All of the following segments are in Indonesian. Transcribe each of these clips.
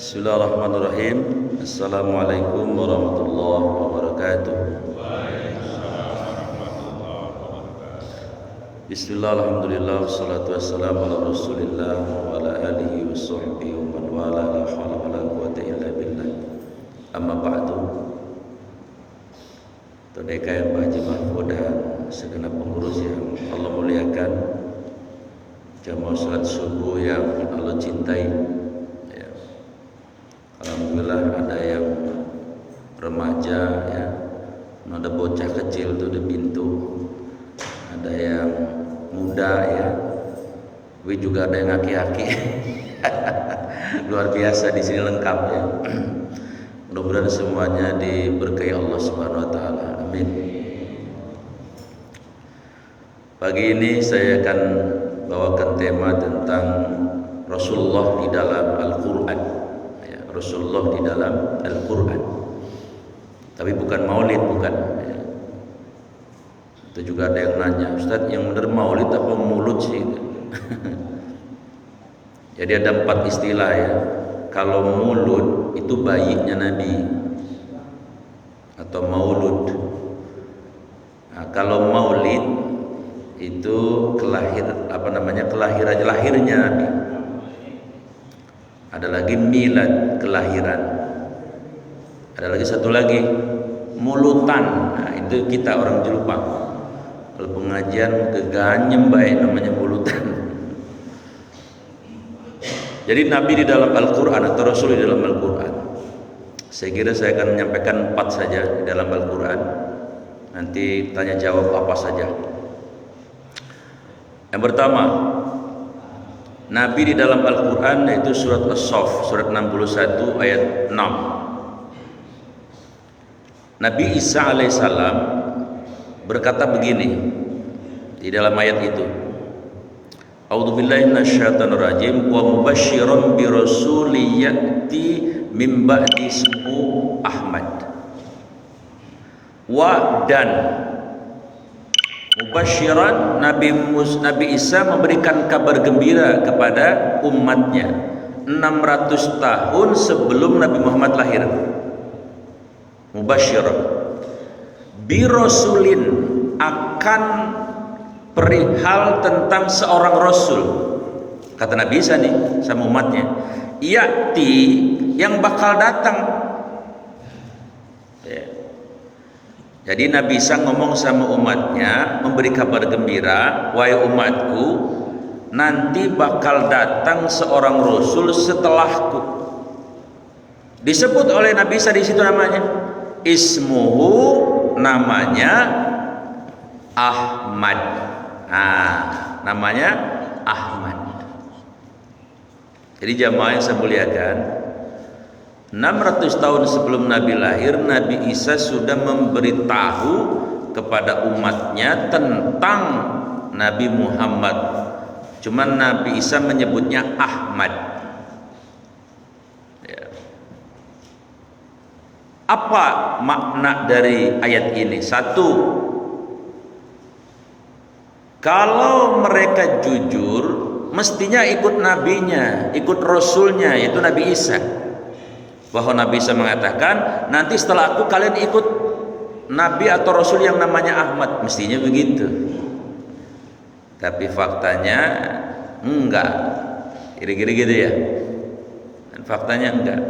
Bismillahirrahmanirrahim. Assalamualaikum warahmatullahi wabarakatuh. Bismillah, alhamdulillah, wassalatu wassalamu ala rasulillah wa ala alihi wa sahbihi wa man wala, la hawla wa la quwwata illa billah. Amma ba'du. Todeka yang Pak Haji Mahfud dan segenap pengurus yang Allah muliakan, jamaah salat subuh yang Allah cintai. Alhamdulillah ada yang remaja ya, ada bocah kecil tuh di pintu, ada yang muda ya, tapi juga ada yang aki-aki. Luar biasa, di sini lengkap ya. Mudah-mudahan semuanya diberkahi Allah Subhanahu wa taala. Amin. Pagi ini saya akan bawakan tema tentang Rasulullah di dalam Al-Qur'an. Rasulullah di dalam Al-Quran, tapi bukan maulid, bukan. Itu juga ada yang nanya, Ustaz, yang benar maulid apa mulut sih? Jadi ada 4 istilah ya. Kalau mulut itu bayinya Nabi atau maulud. Nah, kalau maulid itu lahirnya Nabi. Ada lagi milad, kelahiran. Ada lagi satu lagi mulutan. Nah, itu kita orang Jelupang. Kalau pengajian keganyem baik namanya mulutan. Jadi Nabi di dalam Al-Quran atau Rasul di dalam Al-Quran, saya kira saya akan menyampaikan 4 saja di dalam Al-Quran. Nanti tanya jawab apa saja. Yang pertama, Nabi di dalam Al-Quran, yaitu surat As-Saff, surat 61 ayat 6. Nabi Isa alaihissalam berkata begini di dalam ayat itu, A'udzubillahi minasyaitonirrajim, wa mubasysyiran bi rasulin ya'ti min ba'di ismuhu Ahmad. Wa dan mubasyiran, Nabi Isa memberikan kabar gembira kepada umatnya 600 tahun sebelum Nabi Muhammad lahir. Mubasyiran bi rasulin, akan perihal tentang seorang rasul. Kata Nabi Isa nih sama umatnya, ya'ti, yang bakal datang. Jadi Nabi Isa ngomong sama umatnya, memberi kabar gembira, wahai umatku, nanti bakal datang seorang rasul setelahku. Disebut oleh Nabi Isa di situ namanya ismuhu, namanya Ahmad. Nah, namanya Ahmad. Jadi jamaah yang saya muliakan, 600 tahun sebelum Nabi lahir, Nabi Isa sudah memberitahu kepada umatnya tentang Nabi Muhammad. Cuman Nabi Isa menyebutnya Ahmad ya. Apa makna dari ayat ini? Satu, kalau mereka jujur, mestinya ikut nabinya, ikut rasulnya, yaitu Nabi Isa. Bahwa Nabi Isa mengatakan, nanti setelah aku kalian ikut Nabi atau Rasul yang namanya Ahmad. Mestinya begitu. Tapi faktanya enggak. Kira-kira gitu ya. Dan faktanya enggak.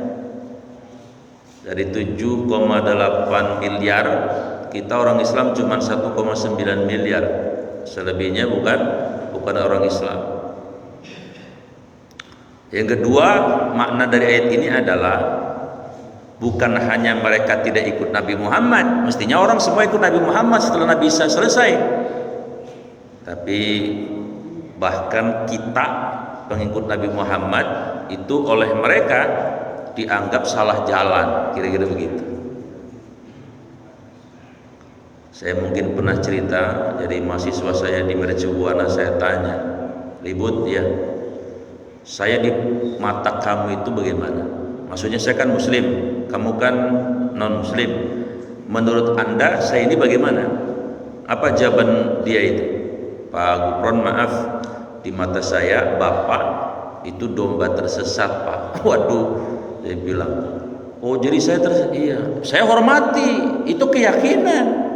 Dari 7,8 miliar, kita orang Islam cuma 1,9 miliar. Selebihnya bukan orang Islam. Yang kedua, makna dari ayat ini adalah bukan hanya mereka tidak ikut Nabi Muhammad, mestinya orang semua ikut Nabi Muhammad setelah Nabi Isa selesai. Tapi bahkan kita pengikut Nabi Muhammad itu oleh mereka dianggap salah jalan, kira-kira begitu. Saya mungkin pernah cerita, jadi mahasiswa saya di Mercubuana, saya tanya, ribut ya, saya di mata kamu itu bagaimana? Maksudnya saya kan muslim, kamu kan non muslim. Menurut Anda saya ini bagaimana? Apa jawaban dia itu? Pak Gufron, maaf, di mata saya Bapak itu domba tersesat, Pak. Waduh, Dia bilang, oh jadi iya, saya hormati, itu keyakinan.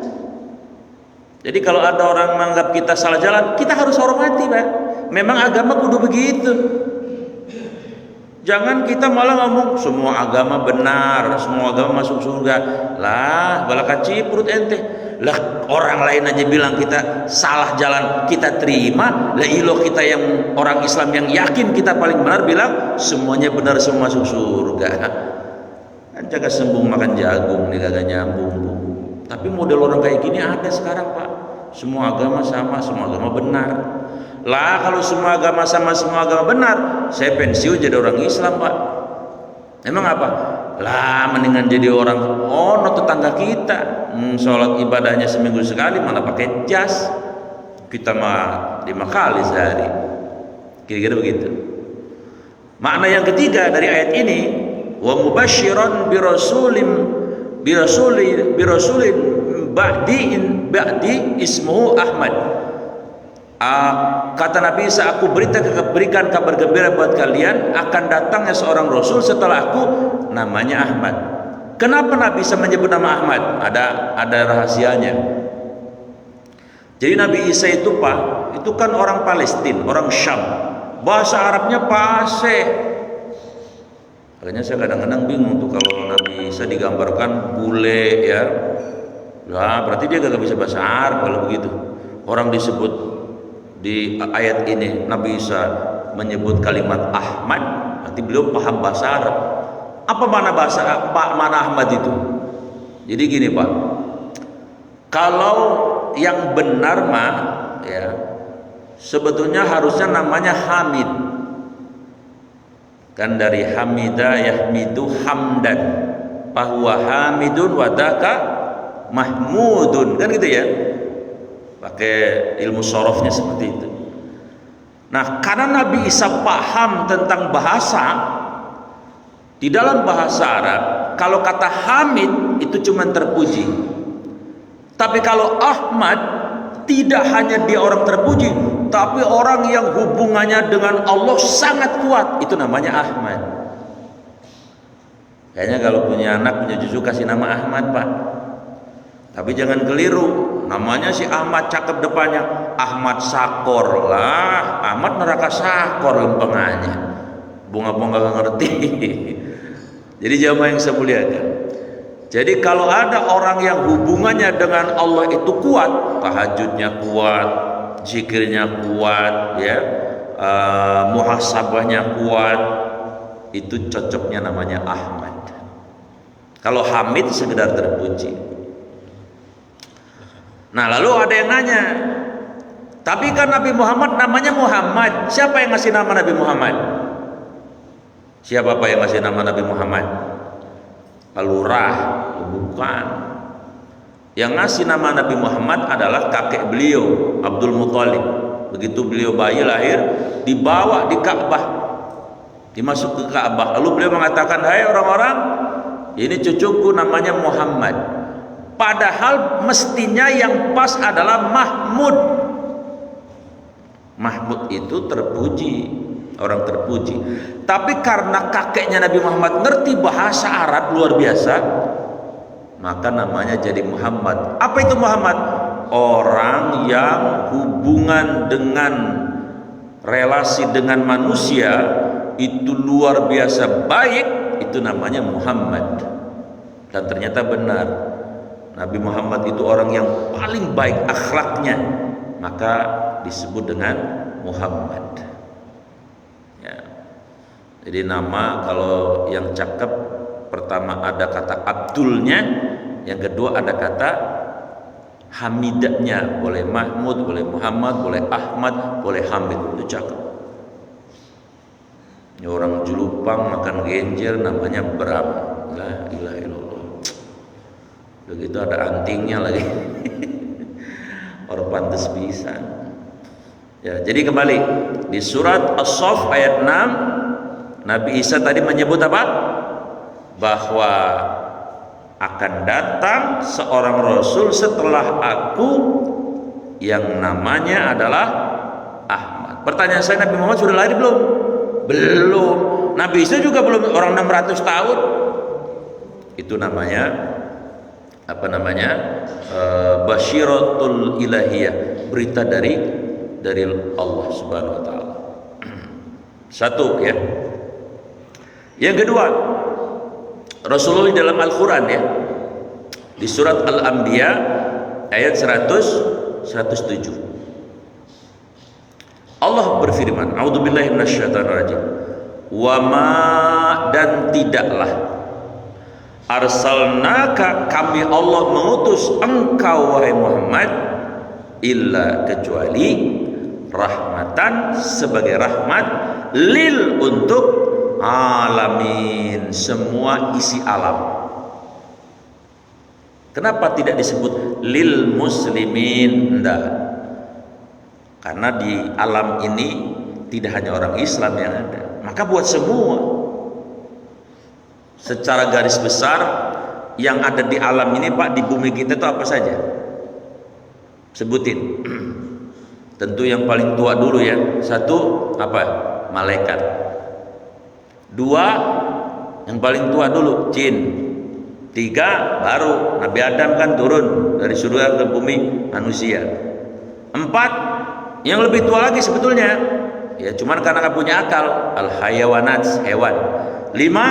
Jadi kalau ada orang menganggap kita salah jalan, kita harus hormati, Pak. Memang agama kudu begitu. Jangan kita malah ngomong semua agama benar, semua agama masuk surga. Lah, balaka ciprut ente. Lah orang lain aja bilang kita salah jalan, kita terima. Lah ilo kita yang orang Islam yang yakin kita paling benar bilang semuanya benar, semua masuk surga. Kan jaga sembung makan jagung nih kagak nyambung. Tapi model orang kayak gini ada sekarang, Pak. Semua agama sama, semua agama benar. Lah kalau semua agama sama, semua agama benar, saya pensiun jadi orang Islam, Pak. Emang apa? Lah mendingan jadi orang tetangga kita. Sholat ibadahnya seminggu sekali malah pakai jas. Kita mah 5 kali sehari. Kira-kira begitu. Makna yang ketiga dari ayat ini, wa mubasyiran birasulin ba'di ismuhu Ahmad. Kata Nabi Isa, aku berikan kabar gembira buat kalian akan datangnya seorang rasul setelah aku, namanya Ahmad. Kenapa Nabi Isa menyebut nama Ahmad? Ada rahasianya. Jadi Nabi Isa itu, Pak, itu kan orang Palestina, orang Syam. Bahasa Arabnya fasih. Makanya saya kadang-kadang bingung tuh kalau Nabi Isa digambarkan bule ya. Lah berarti dia gak bisa bahasa Arab kalau begitu. Orang disebut di ayat ini Nabi Isa menyebut kalimat Ahmad, berarti beliau paham bahasa Arab. Apa mana Ahmad itu? Jadi gini, Pak. Kalau yang benar mah ya sebetulnya harusnya namanya Hamid. Kan dari Hamida yahmidu hamdan. Bahwa Hamidun wadaka Mahmudun, kan gitu ya, pakai ilmu sorofnya seperti itu. Nah, karena Nabi Isa paham tentang bahasa, di dalam bahasa Arab kalau kata Hamid itu cuma terpuji, tapi kalau Ahmad tidak hanya dia orang terpuji, tapi orang yang hubungannya dengan Allah sangat kuat, itu namanya Ahmad. Kayaknya kalau punya anak, punya cucu kasih nama Ahmad, Pak. Tapi jangan keliru, namanya si Ahmad cakep depannya, Ahmad Sakor lah, Ahmad neraka Sakor lempengannya. Bunga-bunga gak ngerti. Jadi jamaah yang saya muliakan. Jadi kalau ada orang yang hubungannya dengan Allah itu kuat, tahajudnya kuat, zikirnya kuat, ya, muhasabahnya kuat, itu cocoknya namanya Ahmad. Kalau Hamid sekedar terpuji. Nah lalu ada yang nanya, tapi kan Nabi Muhammad namanya Muhammad, siapa yang ngasih nama Nabi Muhammad? Siapa Pak yang ngasih nama Nabi Muhammad? Lurah? Bukan. Yang ngasih nama Nabi Muhammad adalah kakek beliau, Abdul Muthalib. Begitu beliau bayi lahir, dibawa di Ka'bah, dimasuk ke Ka'bah. Lalu beliau mengatakan, hai orang-orang, ini cucuku namanya Muhammad. Padahal mestinya yang pas adalah Mahmud. Mahmud itu terpuji, orang terpuji. Tapi karena kakeknya Nabi Muhammad ngerti bahasa Arab luar biasa, maka namanya jadi Muhammad. Apa itu Muhammad? Orang yang hubungan dengan relasi dengan manusia itu luar biasa baik, itu namanya Muhammad. Dan ternyata benar, Nabi Muhammad itu orang yang paling baik akhlaknya, maka disebut dengan Muhammad. Ya. Jadi nama kalau yang cakep, pertama ada kata Abdulnya, yang kedua ada kata Hamidahnya, boleh Mahmud, boleh Muhammad, boleh Ahmad, boleh Hamid, itu cakep. Ini orang Julupang makan genjer namanya Bram. La ilaha illallah. Begitu ada antingnya lagi. Orang pantas bisa. Ya, jadi kembali di surat As-Saff ayat 6, Nabi Isa tadi menyebut apa? Bahwa akan datang seorang rasul setelah aku yang namanya adalah Ahmad. Pertanyaan saya, Nabi Muhammad sudah lahir belum? Belum. Nabi Isa juga belum orang 600 tahun. Itu namanya apa namanya? Basyiratul ilahiyah, berita dari Allah Subhanahu wa taala. Satu ya. Yang kedua, Rasulullah dalam Al-Qur'an ya, di surat Al-Anbiya ayat 107. Allah berfirman, a'udzubillahi minasyaitonirrajim. Wa ma, dan tidaklah arsalnaka, kami Allah mengutus engkau wahai Muhammad, illa, kecuali rahmatan, sebagai rahmat, lil, untuk alamin, semua isi alam. Kenapa tidak disebut lil muslimin? Enggak. Karena di alam ini tidak hanya orang Islam yang ada, maka buat semua. Secara garis besar yang ada di alam ini Pak, di bumi kita itu apa saja? Sebutin. Tentu yang paling tua dulu ya. Satu apa? Malaikat. Dua, yang paling tua dulu, jin. Tiga, baru Nabi Adam kan turun dari surga ke bumi, manusia. Empat, yang lebih tua lagi sebetulnya, ya cuman karena nggak punya akal, al hayawanat, hewan. Lima,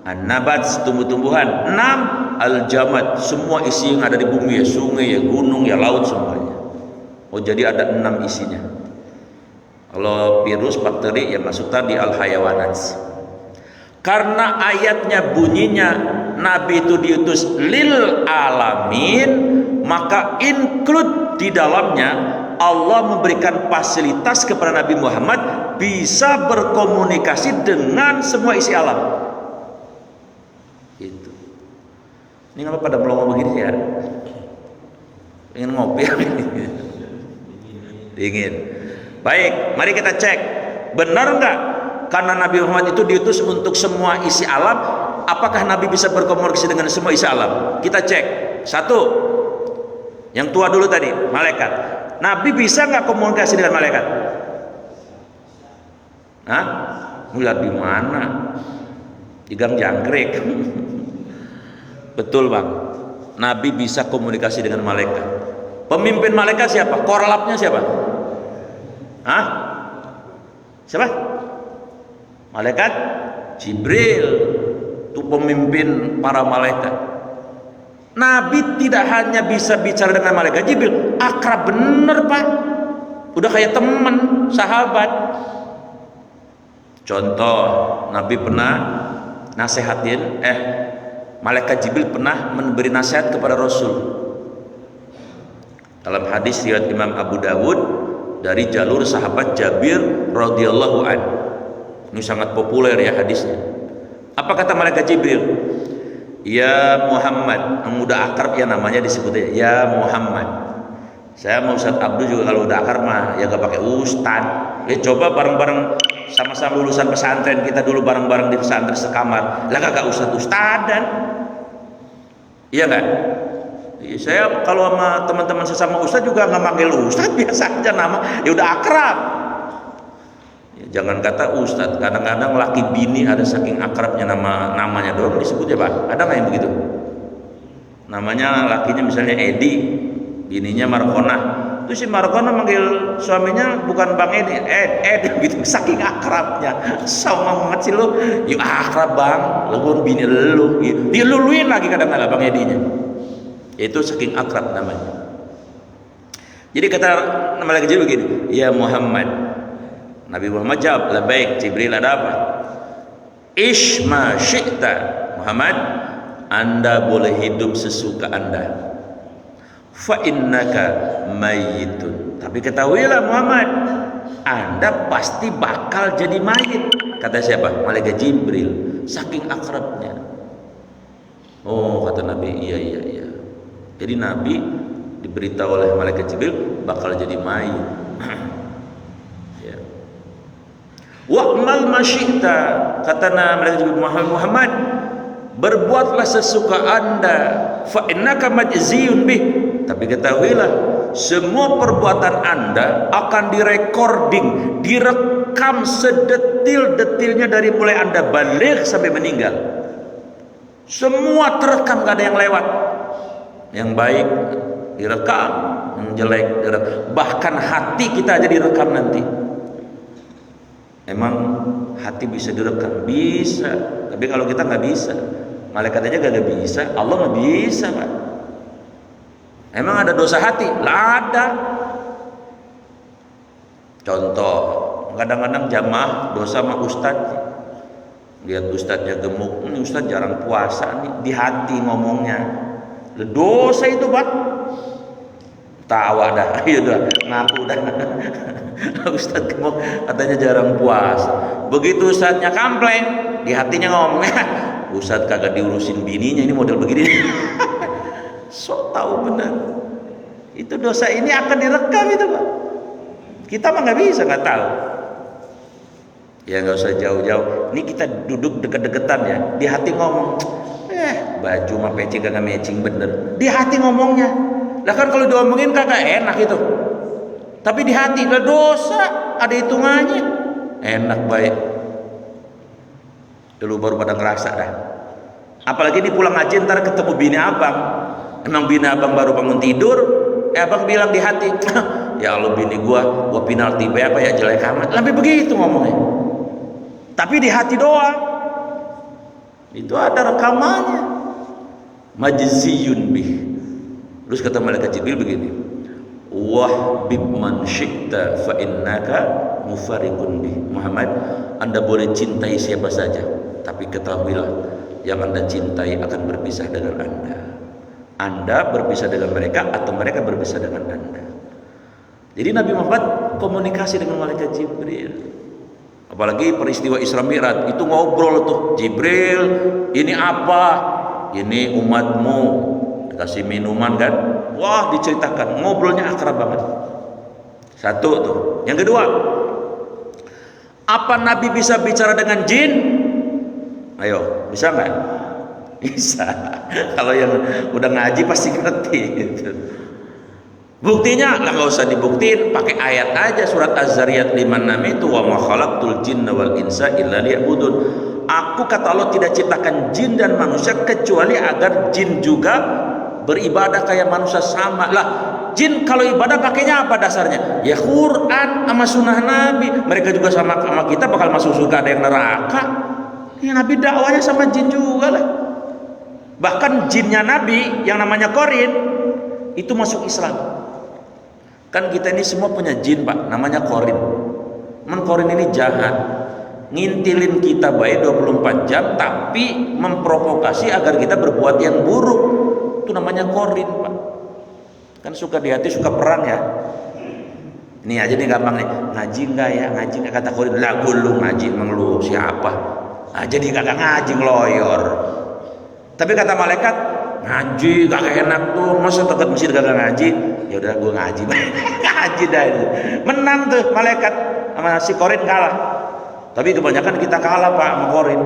an-nabat, tumbuh-tumbuhan. Enam, al jamad, semua isi yang ada di bumi, ya sungai, ya gunung, ya laut, semuanya. Oh, jadi ada 6 isinya. Kalau virus, bakteri, ya masuk tadi al hayawanat. Karena ayatnya bunyinya Nabi itu diutus lil alamin, maka include di dalamnya Allah memberikan fasilitas kepada Nabi Muhammad bisa berkomunikasi dengan semua isi alam. Itu. Ini ngapa pada melongo begini ya? Ingin ngopi? Dingin. Baik, mari kita cek. Benar enggak? Karena Nabi Muhammad itu diutus untuk semua isi alam, apakah Nabi bisa berkomunikasi dengan semua isi alam? Kita cek. Satu, yang tua dulu tadi, malaikat. Nabi bisa nggak komunikasi dengan malaikat? Hah? Mulai di mana? Di Gang Jangkrik. Betul bang. Nabi bisa komunikasi dengan malaikat. Pemimpin malaikat siapa? Korlapnya siapa? Hah? Siapa? Malaikat Jibril. Itu pemimpin para malaikat. Nabi tidak hanya bisa bicara dengan malaikat Jibril, akrab bener pak, udah kayak teman, sahabat. Contoh, Nabi pernah nasehatin, malaikat Jibril pernah memberi nasihat kepada Rasul. Dalam hadis riwayat Imam Abu Dawud dari jalur sahabat Jabir radhiyallahu an. Ini sangat populer ya hadisnya. Apa kata malaikat Jibril? Ya Muhammad, yang udah akrab ya namanya disebutnya ya Muhammad. Saya mau Ustaz Abdul juga kalau udah akrab mah ya gak pakai Ustaz. Ya coba bareng-bareng sama-sama lulusan pesantren, kita dulu bareng-bareng di pesantren sekamar. Lah kagak Ustaz-Ustadan. Iya enggak? Saya kalau sama teman-teman sesama Ustaz juga nggak manggil Ustaz, biasa aja nama. Ya udah akrab. Jangan kata Ustadz, kadang-kadang laki bini ada saking akrabnya namanya doang disebut ya Pak. Ada nggak yang begitu? Namanya lakinya misalnya Edi, bininya Markona. Terus si Markona manggil suaminya bukan Bang Edi, Ed gitu, saking akrabnya. Sama banget sih lo, ya akrab bang, lo bini lo, diluluin lagi kadang-kadang Bang Edinya. Itu saking akrab namanya. Jadi kata malaikat Jibril begini, ya Muhammad. Nabi Muhammad jawab, labbaik Jibril, ada apa? Ish ma syi'ta Muhammad, Anda boleh hidup sesuka Anda. Fa innaka mayyitun. Tapi ketahuilah Muhammad, Anda pasti bakal jadi mayit. Kata siapa? Malaikat Jibril. Saking akrabnya. Oh kata Nabi, iya. Jadi Nabi diberitahu oleh malaikat Jibril bakal jadi mayit. Wa'mal masyi'ta, kata malaikat Jibril, Muhammad, berbuatlah sesuka Anda, fa innaka majziyun bih. Tapi ketahuilah, semua perbuatan Anda akan direkording, direkam sedetil-detilnya dari mulai Anda balik sampai meninggal. Semua terekam, gak ada yang lewat. Yang baik direkam, yang jelek direkam. Bahkan hati kita aja direkam nanti. Emang hati bisa direkam? Bisa. Tapi kalau kita nggak bisa, malaikat aja gak bisa, Allah nggak bisa, Pak. Emang ada dosa hati? Lah ada. Contoh, kadang-kadang jamaah dosa sama ustadz. Lihat ustadznya gemuk, ini ustadz jarang puasa nih, di hati ngomongnya. Dosa itu, Pak. Tawa dah, ayo dah, ngaku dah. Ustadz gemuk katanya jarang puasa. Begitu ustadznya kampleng, di hatinya ngomong, ustadz kagak diurusin bininya, ini model begini. So tahu benar. Itu dosa ini akan direkam itu, Pak. Kita mah nggak bisa, nggak tahu. Ya nggak usah jauh-jauh. Ini kita duduk deket-deketan ya, di hati ngomong, baju mah peci kagak matching bener. Di hati ngomongnya. Lah kan kalau diomongin kagak enak itu. Tapi di hati lah dosa, ada hitungannya. Enak baik. Dulu baru pada ngerasa dah. Apalagi ini pulang ngaji ntar ketemu bini abang. Emang bini abang baru bangun tidur, abang bilang di hati, ya Allah bini gua penalti apa ya jelek amat. Sampai begitu ngomongnya. Tapi di hati doang. Itu ada rekamannya. Majziyun bih. Terus kata malaikat Jibril begini, wah bibman syi'ta fa innaka mufarikun bih. Muhammad, Anda boleh cintai siapa saja, tapi ketahuilah yang Anda cintai akan berpisah dengan Anda. Anda berpisah dengan mereka atau mereka berpisah dengan Anda. Jadi Nabi Muhammad komunikasi dengan malaikat Jibril. Apalagi peristiwa Isra Mi'raj itu ngobrol tuh, Jibril, ini apa? Ini umatmu, dikasih minuman kan? Wah, diceritakan, ngobrolnya akrab banget. Satu tuh. Yang kedua, apa Nabi bisa bicara dengan jin? Ayo, bisa nggak? Bisa. Kalau yang udah ngaji pasti ngerti gitu. Buktinya lah nggak usah dibuktiin, pakai ayat aja surat Az-Zariyat 56 itu, wa ma khalaqtul jinna wal insa illa liya'budun. Aku kata Allah tidak ciptakan jin dan manusia kecuali agar jin juga beribadah kayak manusia sama. Lah, jin kalau ibadah pakainya apa dasarnya? Ya Quran sama sunnah Nabi. Mereka juga sama kita bakal masuk surga, ada yang neraka. Ya Nabi dakwanya sama jin juga lah. Bahkan jinnya Nabi yang namanya Korin itu masuk Islam. Kan kita ini semua punya jin, Pak, namanya Korin. Korin ini jahat, ngintilin kita baik 24 jam, tapi memprovokasi agar kita berbuat yang buruk. Itu namanya Korin, Pak. Kan suka di hati, suka perang ya. Ini aja nih gampang nih, ngaji enggak ya, ngaji enggak, kata Korin. Lah lu ngaji, emang lu siapa? Nah, jadi kagak ngaji, ngeloyor. Tapi kata malaikat, ngaji gak enak tuh, masa dekat masjid gak ngaji? Ya udah gue ngaji. Ngaji dah itu. Menang tuh malaikat sama si Korin kalah. Tapi kebanyakan kita kalah, Pak, sama Korin.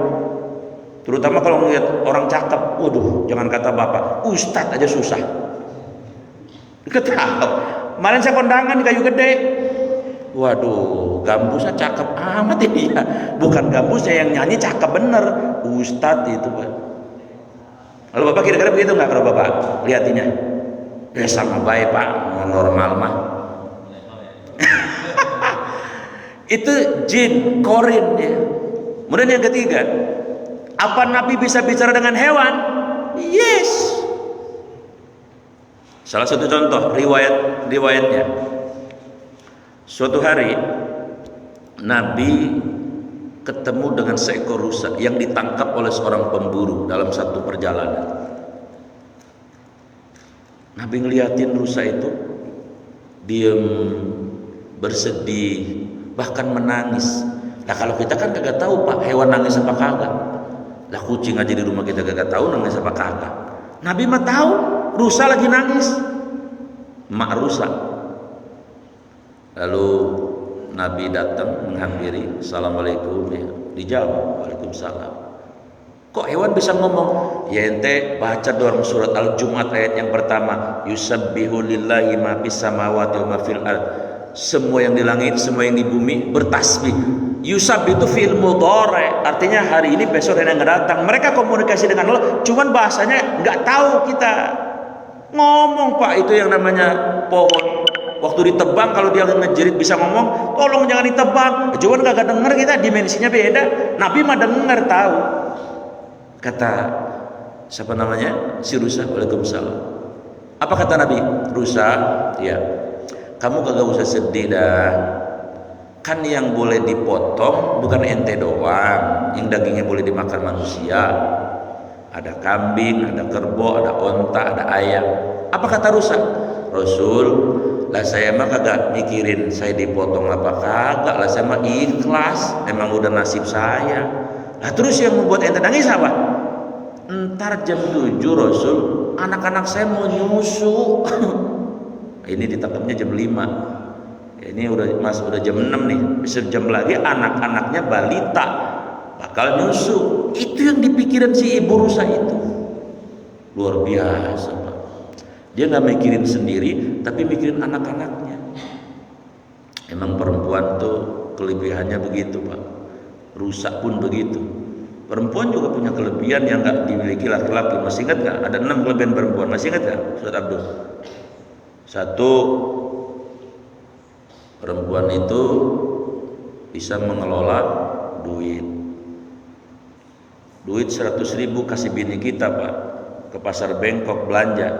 Terutama kalau ngeliat orang cakep, waduh, jangan kata bapak, ustadz aja susah. Ketahu. Kemarin saya kondangan di Kayu Gede. Waduh, gambusnya cakep amat ini ya. Bukan gambusnya yang nyanyi cakep bener, ustadz itu, Pak. Kalau bapak kira-kira begitu nggak kalau bapak liatinya? Ya sama baik, Pak, normal mah. Itu jin Korin ya. Kemudian yang ketiga, apa Nabi bisa bicara dengan hewan? Yes. Salah satu contoh riwayatnya. Suatu hari Nabi ketemu dengan seekor rusa yang ditangkap oleh seorang pemburu dalam satu perjalanan. Nabi ngeliatin rusa itu, diem, bersedih, bahkan menangis. Nah kalau kita kan kagak tahu, Pak, hewan nangis apa kagak. Lah kucing aja di rumah kita kagak tahu nangis apa kagak. Nabi mah tahu, rusa lagi nangis, mak rusa. Lalu Nabi datang menghampiri, assalamualaikum, ya. Dijawab, waalaikumsalam. Kok hewan bisa ngomong? Ya ente baca dalam surat Al-Jumu'ah ayat yang pertama, yusabbihu lillahi ma fis samawati wa ma fil ard. semua yang di langit, semua yang di bumi bertasbih. Yusab itu fi'il mudhari, artinya hari ini, besok, dan yang akan datang. Mereka komunikasi dengan Allah, cuman bahasanya nggak tahu kita. Ngomong Pak, itu yang namanya pohon. Waktu ditebang, kalau dia ngejerit bisa ngomong, tolong jangan ditebang. Cuman kagak denger kita, dimensinya beda. Nabi mah denger, tahu. Kata siapa namanya? Si Rusa. Waalaikumsalam. Apa kata Nabi? Rusa, ya, kamu kagak usah sedih dah. Kan yang boleh dipotong bukan ente doang, yang dagingnya boleh dimakan manusia. Ada kambing, ada kerbau, ada onta, ada ayam. Apa kata Rusa? Rasul, lah saya mah kagak mikirin saya dipotong apa kagak, lah saya mah ikhlas, emang udah nasib saya. Lah terus yang membuat ente nangis apa? Entar jam 7 Rasul, anak-anak saya mau nyusu. Ini ditangkapnya jam 5. Ini udah jam 6 nih. Sejam lagi anak-anaknya balita bakal nyusu. Itu yang dipikirin si ibu Rusa itu. Luar biasa Pak. Dia nggak mikirin sendiri, tapi mikirin anak-anaknya. Emang perempuan tuh kelebihannya begitu Pak. Rusa pun begitu. Perempuan juga punya kelebihan yang nggak dimiliki laki-laki. Masih ingat nggak? Ada 6 kelebihan perempuan. Masih ingat nggak, Ustaz Abdul? 1, perempuan itu bisa mengelola duit. Duit 100.000 kasih bini kita Pak, ke pasar Bengkok belanja,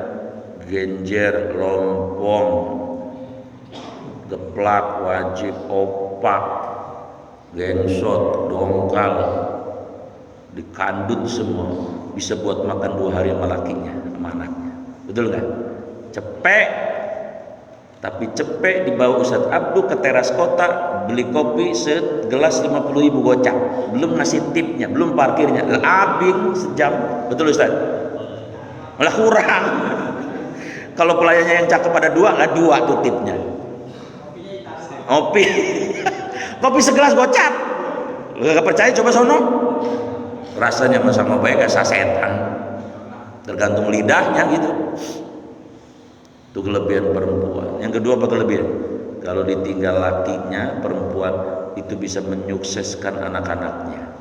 genjer, lompong, geplak, wajib, opak, gengsot, dongkal, dikandut semua, bisa buat makan 2 hari sama lakinya, sama anaknya. Betul nggak? Cepek. Tapi cepet dibawa Ustadz Abdul ke teras kota, beli kopi segelas 50.000 gocap, belum ngasih tipnya, belum parkirnya, abing sejam. Betul Ustadz? Malah kurang. Kalau pelayannya yang cakep ada 2, lah 2 tuh tipnya. Kopi kopi segelas gocap. Gak percaya coba sono. Rasanya sama baik kayak sasetan, tergantung lidahnya gitu. Itu kelebihan perempuan. Yang kedua apa kelebihan? Kalau ditinggal lakinya, perempuan itu bisa menyukseskan anak-anaknya.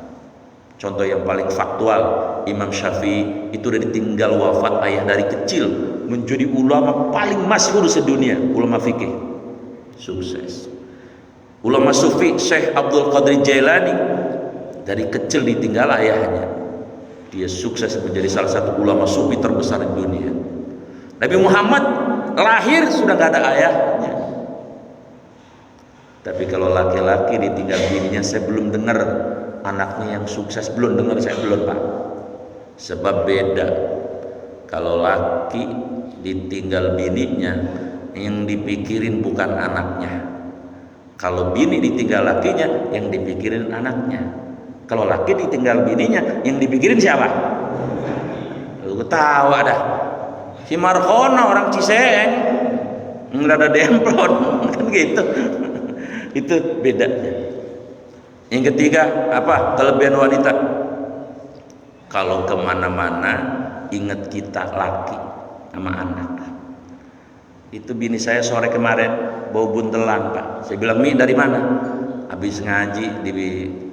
Contoh yang paling faktual, Imam Syafi'i itu udah ditinggal wafat ayah dari kecil, menjadi ulama paling masyhur sedunia, ulama fikih. Sukses. Ulama sufi Syekh Abdul Qadir Jailani dari kecil ditinggal ayahnya. Dia sukses menjadi salah satu ulama sufi terbesar di dunia. Nabi Muhammad lahir sudah gak ada ayahnya. Tapi kalau laki-laki ditinggal bininya, saya belum dengar anaknya yang sukses, belum dengar, saya belum Pak. Sebab beda. Kalau laki ditinggal bininya, yang dipikirin bukan anaknya. Kalau bini ditinggal lakinya, yang dipikirin anaknya. Kalau laki ditinggal bininya, yang dipikirin siapa? Lu ketawa dah. Si Markona orang Ciseeng, nggak ada demplon, kan gitu. Itu bedanya. Yang ketiga apa? Kelebihan wanita. Kalau kemana-mana ingat kita laki sama anak. Itu bini saya sore kemarin bau buntelan Pak. Saya bilang, Mi dari mana? Habis ngaji di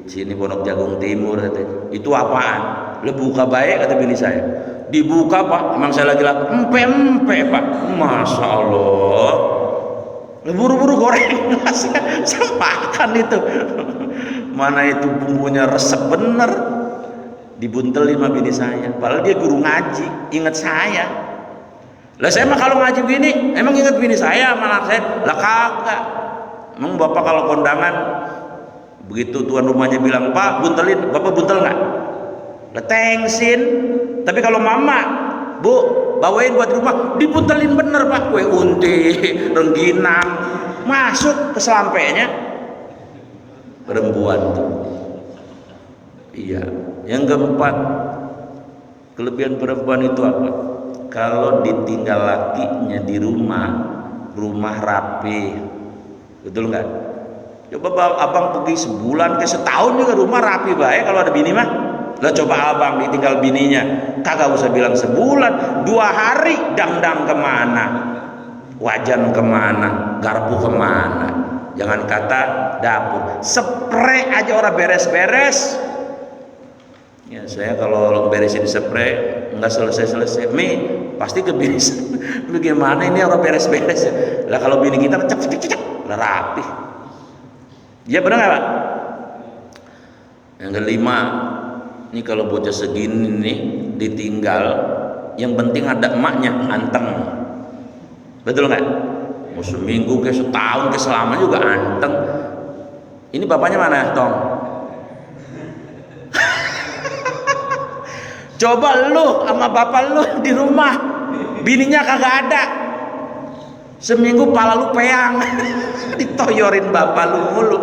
sini Pondok Jagung Timur katanya. Itu apaan? Lu buka baik kata bini saya. Dibuka Pak, emang saya lagi empe Pak. Masya Allah. Buru-buru goreng, saya makan itu. Mana itu bumbunya resep bener. Dibuntelin sama bini saya. Padahal dia guru ngaji, ingat saya. Lah saya mah kalau ngaji begini, emang ingat bini saya sama anak saya? Lah kagak. Emang bapak kalau kondangan, begitu tuan rumahnya bilang, Pak buntelin, bapak buntel nggak? Lah tengsin. Tapi kalau mama, Bu bawain buat rumah, dibuntelin bener Pak. Kue unti, rengginang, masuk ke selampainya. Perempuan tuh. Iya. Yang keempat, kelebihan perempuan itu apa? Kalau ditinggal lakinya di rumah rapi. Betul nggak? Coba abang pergi sebulan ke setahun juga rumah rapi baik kalau ada bini mah. Lah coba abang ditinggal bininya, kagak usah bilang sebulan, 2 hari dangdang kemana, wajan kemana, garpu kemana, jangan kata dapur, spray aja orang beres-beres. Ya saya kalau beresin spray nggak selesai pasti kebiasaan. Bagaimana ini orang beres-beres ya? Lah kalau bini kita cek lah rapi. Ya benar nggak Pak? Yang kelima, ini kalau bocah segini nih ditinggal, yang penting ada emaknya, anteng. Betul nggak? Mau seminggu ke setahun ke selama juga anteng. Ini bapaknya mana, Tong? Coba lu sama bapak lu di rumah, bininya kagak ada. Seminggu pala lu peang, ditoyorin bapak lu mulu.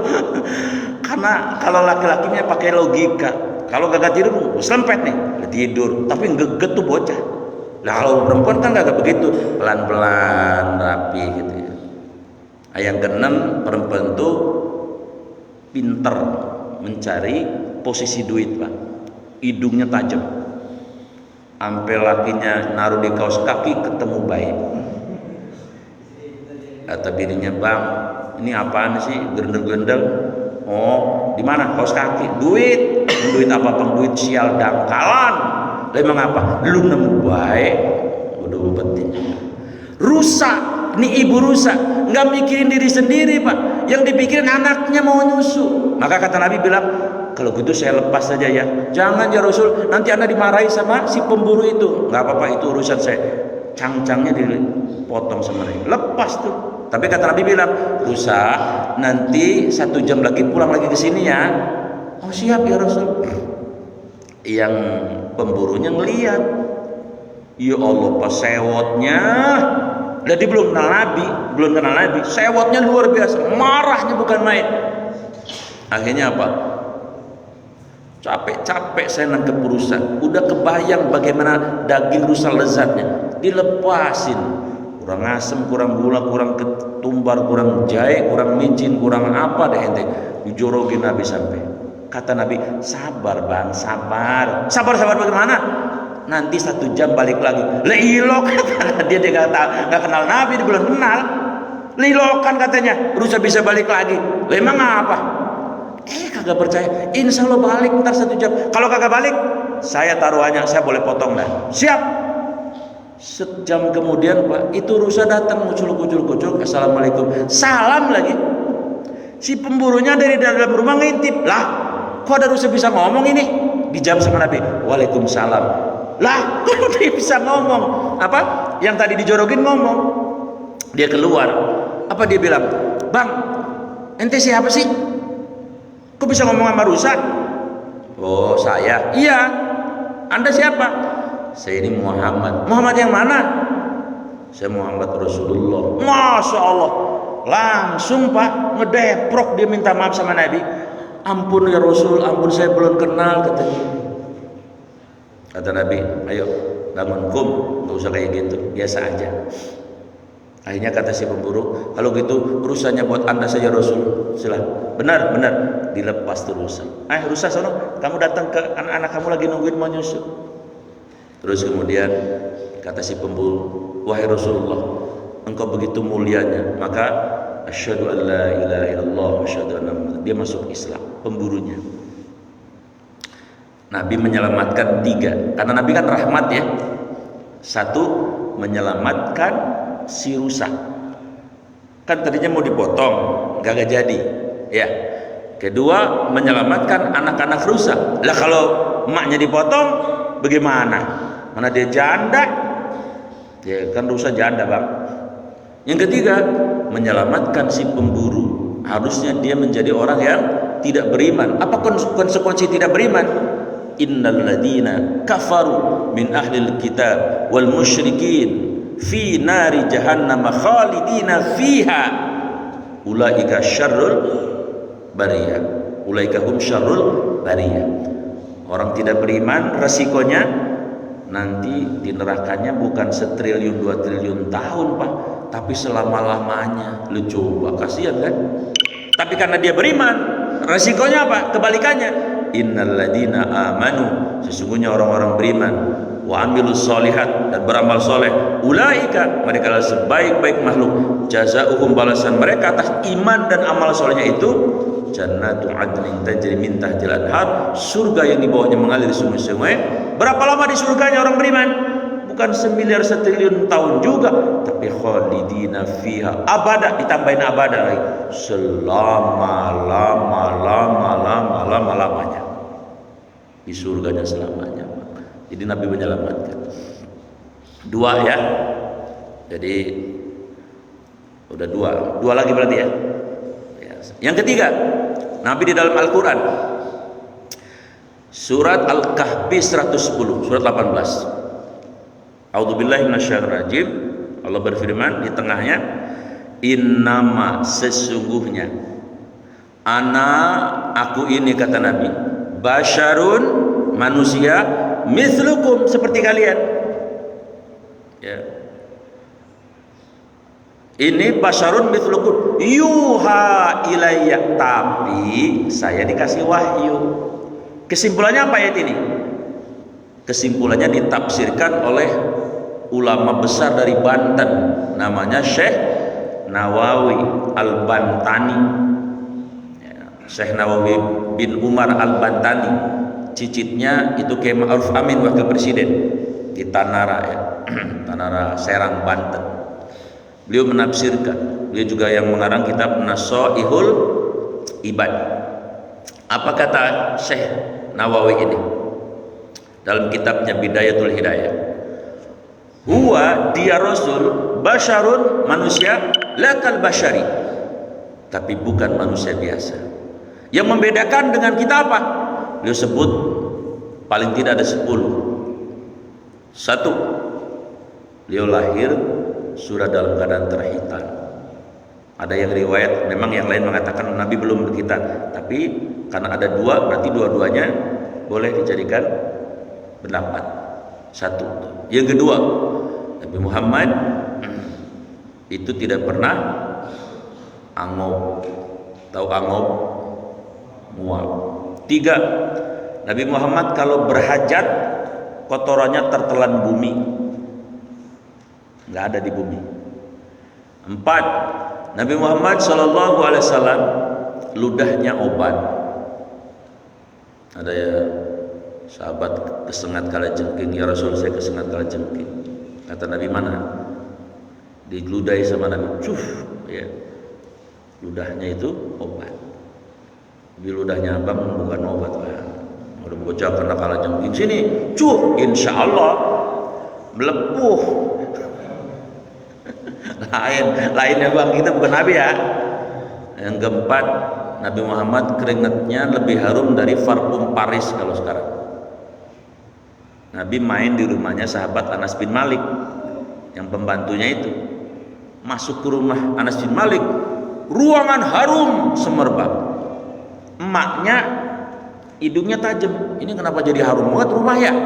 Karena kalau laki-lakinya pakai logika, kalau kagak tidur selempet nih, tidur, tapi ngeget tuh bocah. Nah kalau perempuan kan kagak begitu, pelan-pelan, rapi gitu ya. Yang keenam, perempuan tuh pinter mencari posisi duit Pak, hidungnya tajam. Sampai lakinya naruh di kaos kaki ketemu baik. Kata bininya, bang, ini apaan sih gerendel-gerendel? Oh, di mana? Kaos kaki. Duit apa bang? Duit sial dangkalan. Lah emang apa? Lu nemu baik. Udah betin. Rusak. Ini ibu rusak. Nggak mikirin diri sendiri Pak. Yang dipikirin anaknya mau nyusu. Maka kata Nabi bilang, kalau gitu saya lepas saja ya. Jangan ya Rasul, nanti Anda dimarahi sama si pemburu itu. Nggak apa-apa, itu urusan saya. Cangcangnya dipotong sama dia. Lepas tuh. Tapi kata Nabi bilang, rusak, nanti 1 jam lagi pulang lagi ke sini ya. Oh siap ya Rasul. Yang pemburunya ngeliat, ya Allah pas sewotnya. Jadi belum kenal Nabi, sewotnya luar biasa, marahnya bukan main. Akhirnya apa? Capek-capek saya nangkep rusa, udah kebayang bagaimana daging rusa lezatnya, dilepasin, kurang asem, kurang gula, kurang ketumbar, kurang jahe, kurang micin, kurang apa deh ente, dijorokin Nabi sampai. Kata Nabi, sabar bang, sabar bagaimana? Nanti 1 jam balik lagi. Leilok dia nggak kenal Nabi, dia belum kenal. Leilokan katanya, rusa bisa balik lagi. Emang apa? Kagak percaya. Insya Allah balik ntar 1 jam. Kalau kagak balik, saya taruhannya saya boleh potong dah. Siap. Sejam kemudian Pak, itu rusa datang muncul. Assalamualaikum. Salam lagi. Si pemburunya dari dalam rumah ngintip. Lah, kok ada rusa bisa ngomong ini? Dijawab sama Nabi. Waalaikumsalam. Lah, kok dia bisa ngomong? Apa? Yang tadi dijorokin ngomong. Dia keluar. Apa dia bilang? Bang, ente siapa sih? Kok bisa ngomong sama rusa? Oh, saya. Iya. Anda siapa? Saya ini Muhammad. Muhammad yang mana? Saya Muhammad Rasulullah. Masya Allah. Langsung Pak, ngedeprok dia minta maaf sama Nabi. Ampun ya Rasul, ampun saya belum kenal katanya. Kata Nabi, ayo bangun kum, nggak usah kayak gitu, biasa aja. Akhirnya kata si pemburu, kalau gitu rusanya buat Anda saja Rasul. Silah. Benar, dilepas tuh rusa. Rusa sono, kamu datang ke anak-anak kamu lagi nungguin mau nyusu. Terus kemudian kata si pemburu, wahai Rasulullah, engkau begitu mulianya, maka asyhadu an la ilaha illallah wa asyhadu anna Muhammadan. Dia masuk Islam, pemburunya. Nabi menyelamatkan 3, karena Nabi kan rahmat ya. 1, menyelamatkan si rusa. Kan tadinya mau dipotong, gak jadi. Ya. Kedua, menyelamatkan anak-anak rusa. Lah kalau emaknya dipotong, bagaimana? Mana dia janda? Ya kan rusa janda bang. Yang ketiga, menyelamatkan si pemburu. Harusnya dia menjadi orang yang tidak beriman. Apa konsekuensi tidak beriman? Innal ladina kafaru min ahlil kitab wal musyrikin fi nari jahannam khalidina fiha ulaika syarrul bariyah, ulaika hum syarrul bariyah. Orang tidak beriman resikonya nanti di nerakanya bukan 1 triliun 2 triliun tahun Pak, tapi selama-lamanya. Lu coba, kasihan kan? Tapi karena dia beriman, resikonya apa? Kebalikannya, innal ladina amanu, sesungguhnya orang-orang beriman, wa amilus solihat, dan beramal soleh, ulaika, mereka adalah sebaik-baik makhluk, jazaohum, balasan mereka atas iman dan amal solehnya itu, jannatu adnin tajri min tahtil anhar, surga yang di bawahnya mengalir sungai-sungai. Berapa lama di surganya orang beriman? Bukan semiliar setriliun tahun juga, tapi khalidina fiha abada, ditambahin abada lagi, selama-lamanya di surganya selamanya. Jadi Nabi menyelamatkan. Dua ya. Jadi udah dua lagi berarti ya. Yang ketiga, Nabi di dalam Al-Quran, surat Al-Kahfi 110, surat 18. A'udzubillahi minasyaitonir rajim. Allah berfirman di tengahnya, innama, sesungguhnya, ana, aku ini, kata Nabi, basyarun, manusia, mislukum, seperti kalian. Ya. Ini basyarun mislukum, yuha ilayya, tapi saya dikasih wahyu. Kesimpulannya apa ayat ini? Kesimpulannya ditafsirkan oleh ulama besar dari Banten, namanya Syekh Nawawi Al-Bantani. Syekh Nawawi bin Umar Al-Bantani, cicitnya itu Kiai Ma'ruf Amin, wakil presiden di Tanara ya, Tanara Serang, Banten. Beliau menafsirkan, beliau juga yang mengarang kitab Nasaihul Ibad. Apa kata Syekh Nawawi ini dalam kitabnya Bidayatul Hidayah? Huwa, dia Rasul, basyarun, manusia, lakal basyari, tapi bukan manusia biasa. Yang membedakan dengan kita apa? Beliau sebut paling tidak ada 10. Satu, beliau lahir sudah dalam keadaan terhitan. Ada yang riwayat, memang yang lain mengatakan Nabi belum berkhitan, tapi karena ada dua, berarti dua-duanya boleh dijadikan pendapat. Satu. Yang kedua, Nabi Muhammad itu tidak pernah angop. Tahu angop? Mual. Tiga, Nabi Muhammad kalau berhajat kotorannya tertelan bumi, nggak ada di bumi. Empat, Nabi Muhammad SAW ludahnya obat. Ada ya sahabat kesengat kalajengking, ya Rasul, saya kesengat kalajengking. Kata Nabi, mana? Diludahi sama Nabi, cuf, ya. Ludahnya itu obat. Di ludahnya abang bukan obat lah. Udah bocah kena kalajengking, sini, cuf, insya Allah melepuh. Lainnya bang, kita bukan Nabi ya. Yang keempat, Nabi Muhammad keringatnya lebih harum dari parfum Paris kalau sekarang. Nabi main di rumahnya sahabat Anas bin Malik, yang pembantunya itu masuk ke rumah Anas bin Malik, ruangan harum semerbak. Emaknya hidungnya tajam, ini kenapa jadi harum banget rumah ya?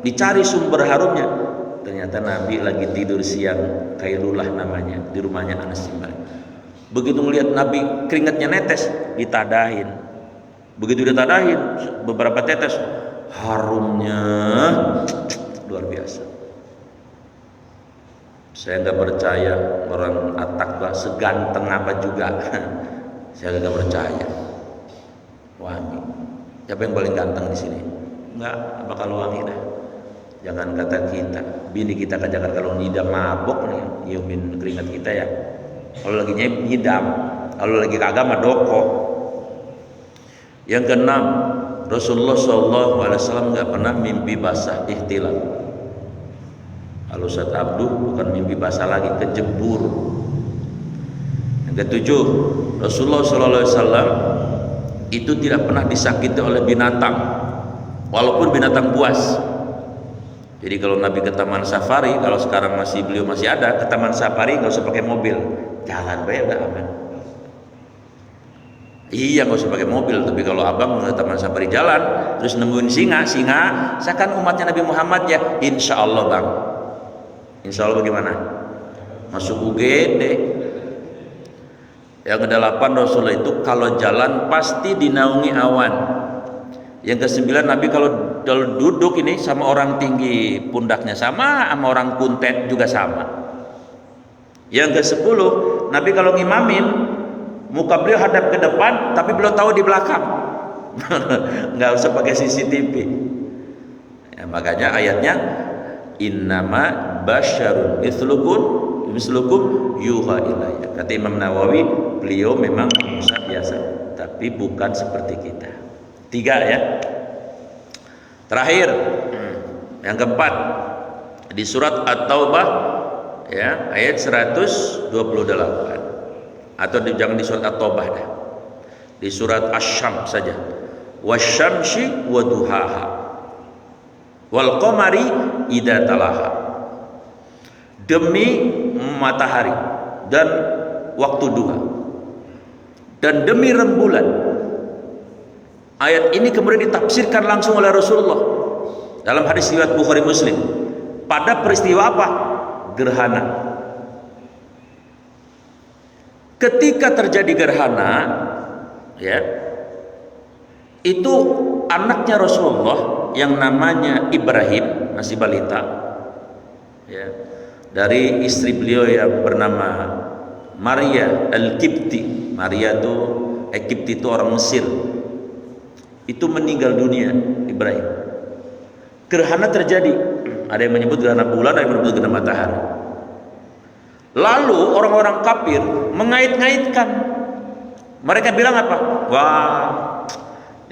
Dicari sumber harumnya, ternyata Nabi lagi tidur siang, Kailulah namanya, di rumahnya Anas bin Malik. Begitu melihat Nabi keringatnya netes, ditadahin. Begitu ditadahin beberapa tetes, harumnya luar biasa. Saya nggak percaya orang Atakwa seganteng apa juga. Saya nggak percaya. Wangi. Siapa yang paling ganteng di sini? Nggak bakal wangi dah. Jangan kata kita, bini kita kan jangan kalau ngidam mabok nih, nyiumin keringat kita ya. Kalau lagi ngidam, kalau lagi kagak mah doko. Yang keenam, Rasulullah SAW nggak pernah mimpi basah ihtilam. Kalau Ustaz Abduh bukan mimpi basah lagi, kejebur. Yang ketujuh, Rasulullah SAW itu tidak pernah disakiti oleh binatang, walaupun binatang buas. Jadi kalau Nabi ke taman safari, kalau sekarang beliau masih ada, ke taman safari nggak usah pakai mobil, jalan bae udah aman. Iya, nggak usah pakai mobil. Tapi kalau abang ke taman safari jalan, terus nemuin singa, saya kan umatnya Nabi Muhammad ya, insya Allah bang. Insya Allah bagaimana? Masuk UGD. Yang ke-8, Rasulullah itu kalau jalan pasti dinaungi awan. Yang kesembilan, Nabi kalau duduk ini sama orang tinggi pundaknya sama orang kuntet juga sama. Yang ke-10, Nabi kalau ngimamin muka beliau hadap ke depan tapi beliau tahu di belakang. Nggak usah pakai CCTV. Ya, makanya ayatnya innama basyarun mislukum yuha ilayya. Kata Imam Nawawi, beliau memang manusia biasa tapi bukan seperti kita. 3 ya. Terakhir, yang keempat di surat At-Taubah ya, ayat 128. Atau jangan di surat At-Taubah dah. Di surat Asy-Syams saja. Wasyamsi wa duhaha. Wal qamari idza talaha. Demi matahari dan waktu duha. Dan demi rembulan. Ayat ini kemudian ditafsirkan langsung oleh Rasulullah dalam hadis riwayat Bukhari Muslim pada peristiwa apa? Gerhana. Ketika terjadi gerhana, ya, itu anaknya Rasulullah yang namanya Ibrahim, masih balita, ya, dari istri beliau yang bernama Maria Al-Qibti. Maria itu Qibti itu orang Mesir. Itu meninggal dunia Ibrahim. Gerhana terjadi. Ada yang menyebut gerhana bulan, ada yang menyebut gerhana matahari. Lalu orang-orang kafir mengait-ngaitkan. Mereka bilang apa? Wah,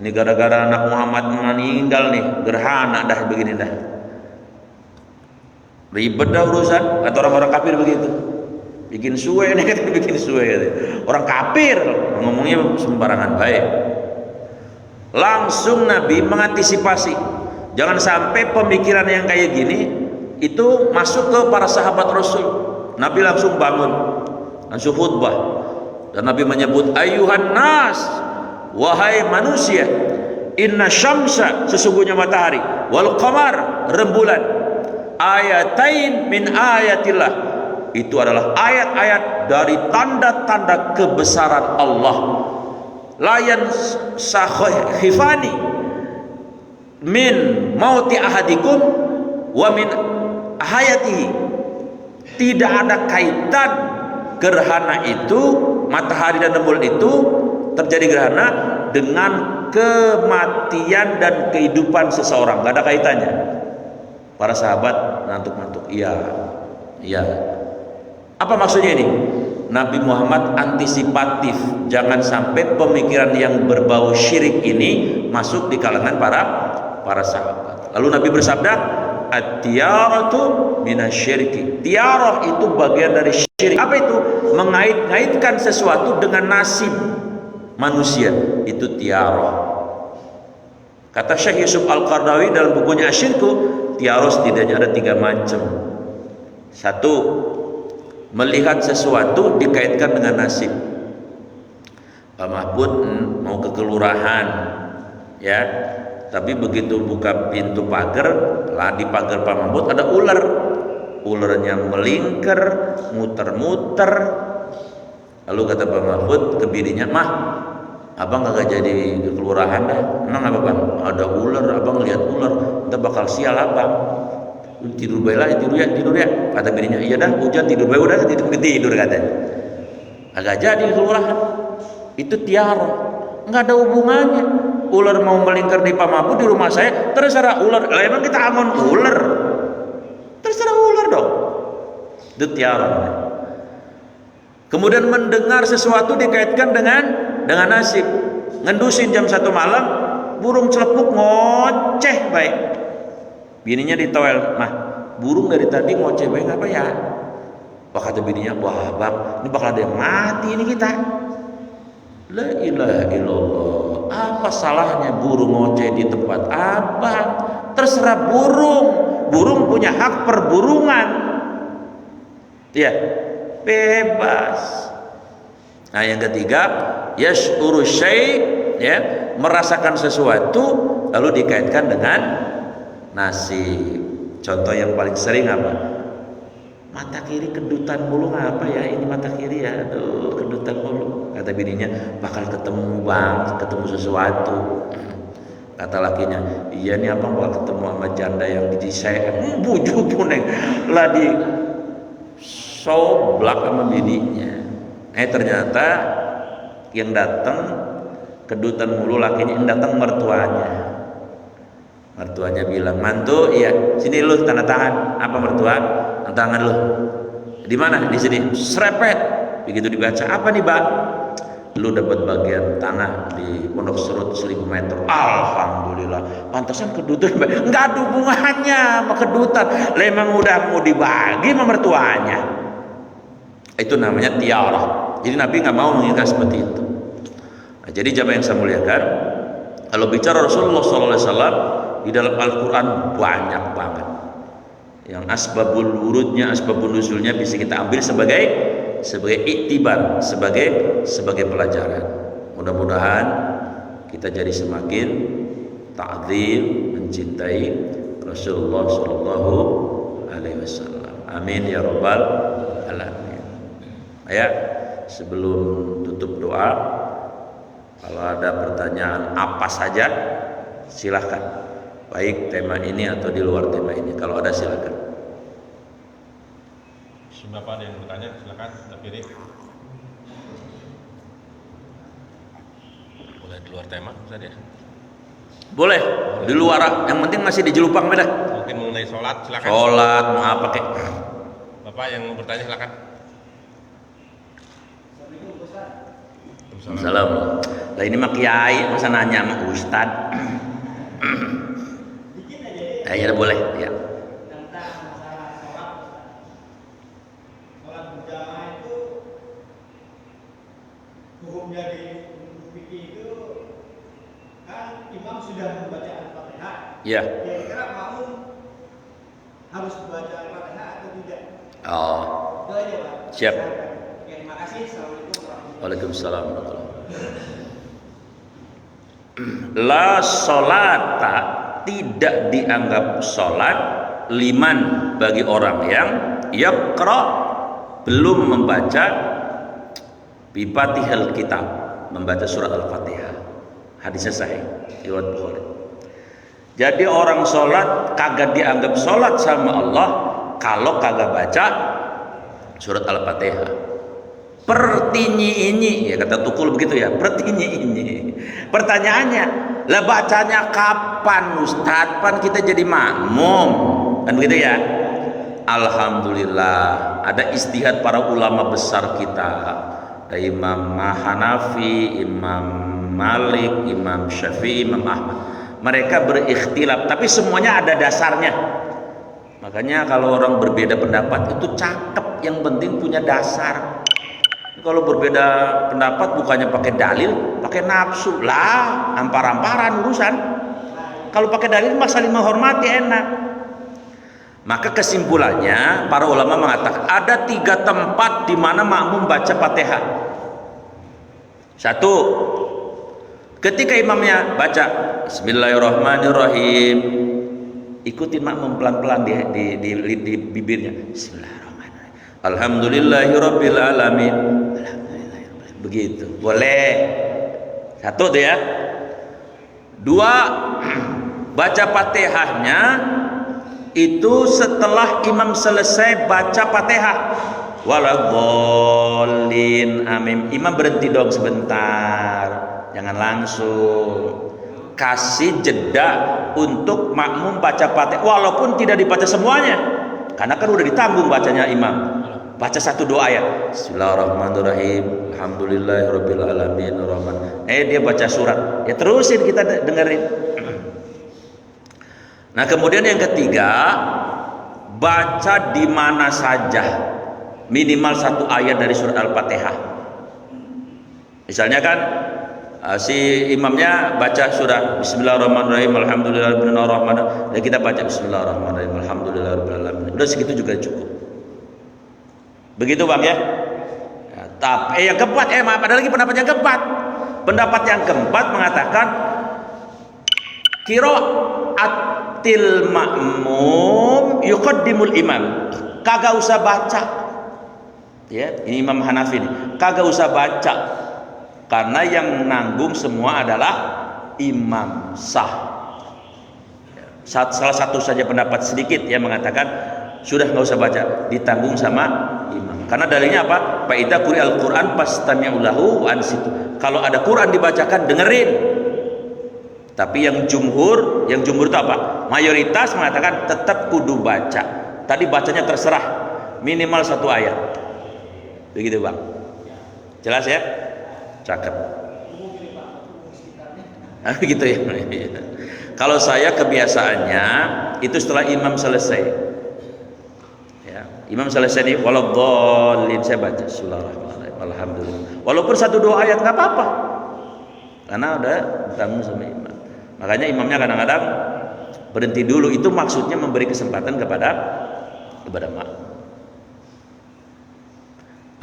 ini gara-gara anak Muhammad meninggal nih, gerhana dah begini dah. Ribet dah urusan. Kata orang-orang kafir begitu. Bikin suwe nih, bikin suwe. Orang kafir ngomongnya sembarangan baik. Langsung Nabi mengantisipasi jangan sampai pemikiran yang kayak gini itu masuk ke para sahabat Rasul. Nabi langsung bangun, langsung khutbah, dan Nabi menyebut ayuhan nas, wahai manusia, inna syamsa, sesungguhnya matahari, wal qamar, rembulan, ayatain min ayatillah, itu adalah ayat-ayat dari tanda-tanda kebesaran Allah. Layan sakhifani min mauti ahadikum wa min hayatihi. Tidak ada kaitan gerhana itu, matahari dan rembulan itu terjadi gerhana dengan kematian dan kehidupan seseorang. Gak ada kaitannya. Para sahabat ngantuk-ngantuk. Iya. Apa maksudnya ini? Nabi Muhammad antisipatif, jangan sampai pemikiran yang berbau syirik ini masuk di kalangan para sahabat. Lalu Nabi bersabda, at-tiyaratu minasyirki. Tiarah itu bagian dari syirik. Apa itu? Mengait-ngaitkan sesuatu dengan nasib manusia. Itu tiarah. Kata Syekh Yusuf Al-Qardawi dalam bukunya Asyirku, tiarah setidaknya ada 3 macam. 1, melihat sesuatu dikaitkan dengan nasib. Pak Mahfud mau ke kelurahan, ya, tapi begitu buka pintu pagar, lah di pagar Pak Mahfud ada ular. Ularnya melingkar, muter-muter. Lalu kata Pak Mahfud ke bininya, "Mah, abang kagak jadi ke kelurahan dah." "Emang apa bang?" "Ada ular, abang lihat ular, kita bakal sial abang." "Tidur baiklah, tidur ya," kata bininya. "Iya dah, hujan tidur baik, udah tidur," katanya. Agak jadi kelurahan. Itu tiara, nggak ada hubungannya. Ular mau melingkar di Pak Mahfud di rumah saya, terserah ular. Lah emang kita angon ular? Terserah ular dong. Itu tiara. Kemudian mendengar sesuatu dikaitkan dengan nasib. Ngendusin jam 1 malam, burung celepuk ngoceh baik. Bininya ditowel, "Mah, burung dari tadi ngoceh baik apa ya?" Wah, kata bininya, "Wah bang, ini bakal ada yang mati ini kita." La ilaha illallah. Apa salahnya burung ngoceh di tempat abang? Terserah burung. Burung punya hak perburungan. Ya, bebas. Nah, yang ketiga, yash'uru syai', ya, merasakan sesuatu lalu dikaitkan dengan nasib. Contoh yang paling sering apa? Mata kiri kedutan mulu, ngapa ya ini mata kiri ya? Aduh, kedutan mulu. Kata bininya, bakal ketemu bang, ketemu sesuatu. Kata lakinya, iya nih abang bakal ketemu sama janda yang saya bujuk puneng lah di soblak sama bininya. Ternyata yang datang kedutan mulu lakinya, yang datang mertuanya. Mertuanya bilang, mantu, iya, sini lu tanda tangan. Apa mertua? Tanda tangan lu. Di mana? Di sini. Serepet. Begitu dibaca, apa nih, Mbak? Lu dapat bagian tanah di Pondok Serut 1000 meter. Alhamdulillah. Pantasan kedutan, Mbak. Enggak ada hubungannya sama kedutan. Memang udah mau dibagi sama mertuanya. Itu namanya tiarah. Jadi Nabi nggak mau menginginkan seperti itu. Nah, jadi jamaah yang saya muliakan, kalau bicara Rasulullah SAW di dalam Al-Quran banyak banget. Yang asbabul wurudnya, asbabul nuzulnya bisa kita ambil sebagai iktibar, sebagai pelajaran. Mudah-mudahan kita jadi semakin ta'zim, mencintai Rasulullah Sallallahu Alaihi Wasallam. Amin ya Rabbal Alamin. Ya, sebelum tutup doa, kalau ada pertanyaan apa saja silahkan, baik tema ini atau di luar tema ini. Kalau ada silahkan. Bapak ada yang bertanya, silakan. Pilih. Boleh di luar tema, Ustaz ya? Boleh, di luar. Yang penting masih di Jelupang beda. Mungkin mengenai sholat, silakan. Sholat mau apa kek? Bapak yang mau bertanya, silakan. Assalamualaikum. Lah ini mah kiai, masa nanya sama ustad. Ya boleh, ya. Hukumnya di fikih itu kan imam sudah membaca Al-Fatihah. Iya. Kira-kira makmum harus membaca Al-Fatihah atau tidak? Oh. Itu aja, Pak. Siap. Oke, terima kasih. Assalamualaikum warahmatullahi wabarakatuh. Waalaikumsalam warahmatullahi wabarakatuh. La sholata, tidak dianggap sholat liman bagi orang yang yaqra, belum membaca bifatihil kitab, membaca surat Al-Fatihah. Hadisnya sahih riwayat Bukhari. Jadi orang sholat kagak dianggap sholat sama Allah kalau kagak baca surat Al-Fatihah. Pertinyi ini, ya kata Tukul begitu ya, pertinyi ini. Pertanyaannya, lah bacanya kapan Ustadz? Pan kita jadi makmum, kan begitu ya? Alhamdulillah, ada istihad para ulama besar kita. Ada Imam Hanafi, Imam Malik, Imam Syafi'i, Imam Ahmad. Mereka berikhtilaf, tapi semuanya ada dasarnya. Makanya kalau orang berbeda pendapat itu cakep, yang penting punya dasar. Kalau berbeda pendapat bukannya pakai dalil, pakai nafsu lah, ampar-amparan urusan. Kalau pakai dalil mah saling menghormati, enak. Maka kesimpulannya para ulama mengatakan ada 3 tempat di mana makmum baca Fatihah. 1, ketika imamnya baca Bismillahirrahmanirrahim, ikutin makmum pelan-pelan di bibirnya. Bismillahirrahmanirrahim. Alhamdulillahirabbil alamin. Begitu. Boleh. 1 tuh ya. 2, baca Fatihahnya itu setelah imam selesai baca Fatihah. Waladhdallin amin. Imam berhenti dong sebentar. Jangan langsung. Kasih jeda untuk makmum baca Fatihah walaupun tidak dibaca semuanya. Karena kan udah ditanggung bacanya imam. Baca 1-2 ayat. Bismillahirrahmanirrahim. Alhamdulillahirabbil alamin arrahman. Dia baca surat. Ya terusin kita dengerin. Nah, kemudian yang ketiga, baca di mana saja. Minimal 1 ayat dari surat Al-Fatihah. Misalnya kan si imamnya baca surat Bismillahirrahmanirrahim Alhamdulillahirabbil alamin. Dan kita baca Bismillahirrahmanirrahim Alhamdulillahirabbil alamin. Udah segitu juga cukup. Begitu Bang ya? Tapi yang keempat, ada lagi pendapat yang keempat. Pendapat yang keempat mengatakan qiraatil ma'mum yuqaddimul imam. Kagak usah baca. Ya, ini Imam Hanafi nih. Kagak usah baca. Karena yang nanggung semua adalah imam sah. Salah satu saja pendapat sedikit yang mengatakan sudah nggak usah baca, ditanggung sama imam. Karena dalilnya apa? Fa idza quri'al Qur'an fastami'u lahu wa ansitu. Kalau ada Quran dibacakan, dengerin. Tapi yang jumhur itu apa? Mayoritas mengatakan tetap kudu baca. Tadi bacanya terserah, minimal 1 ayat. Begitu Bang. Jelas ya? Cakep. Gitu ya. Kalau saya kebiasaannya itu setelah imam selesai, ya, imam selesai nih, waladhdallin, saya baca Bismillahirrahmanirrahim, alhamdulillah. Walaupun 1-2 ayat nggak apa-apa, karena udah ditanggung sama imam. Makanya imamnya kadang-kadang berhenti dulu. Itu maksudnya memberi kesempatan kepada makmum.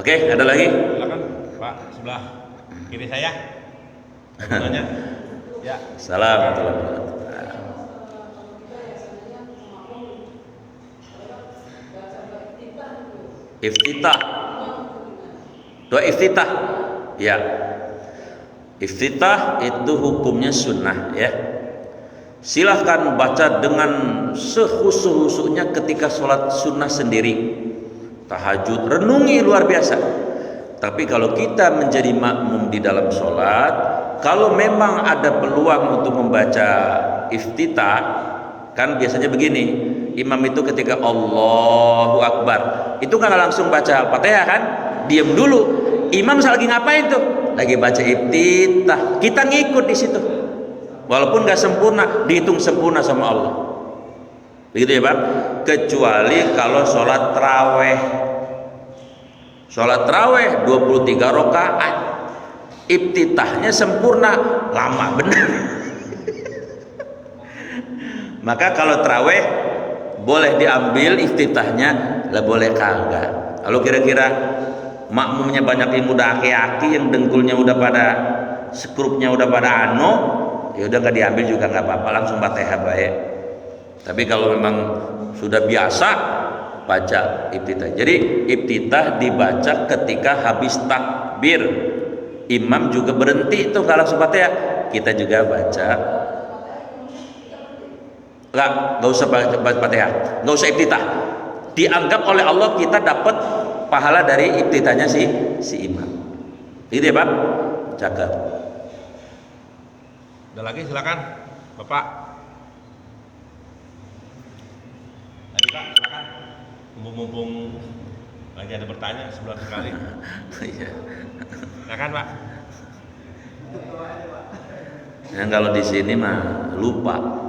Oke, ada lagi? Silakan Pak, sebelah kiri saya. Bertanya. Ya. Assalamualaikum. Iftitah, doa iftitah, ya. Iftitah itu hukumnya sunnah, ya. Silahkan baca dengan sehusu-husunya ketika sholat sunnah sendiri, tahajud, renungi luar biasa. Tapi kalau kita menjadi makmum di dalam sholat, kalau memang ada peluang untuk membaca iftitah, kan biasanya begini, imam itu ketika Allahu Akbar, itu kan langsung baca Al-Fatihah kan, diam dulu. Imam lagi ngapain tuh? Lagi baca iftitah. Kita ngikut di situ. Walaupun nggak sempurna, dihitung sempurna sama Allah. Begitu ya Pak? Kecuali kalau sholat taraweh. Sholat taraweh 23 rakaat. Iftitahnya sempurna, lama benar. Maka kalau taraweh boleh diambil iftitahnya, lah boleh kagak. Kalau kira-kira makmumnya banyak yang udah aki-aki, yang dengkulnya udah pada skrupnya udah pada ya udah nggak diambil juga nggak apa-apa, langsung Fatihah baik. Tapi kalau memang sudah biasa baca iftitah. Jadi iftitah dibaca ketika habis takbir. Imam juga berhenti itu nggak langsung Fatihah, kita juga baca. Nggak usah baca Fatihah, nggak usah iftitah. Dianggap oleh Allah kita dapat pahala dari iftitahnya si imam. Gitu ya Pak? Cakep. Ada lagi silakan Bapak. Tadi Pak, silakan. Mumpung lagi ada bertanya sebelah sekali. Iya. Silakan Pak. Yang kalau di sini mah lupa.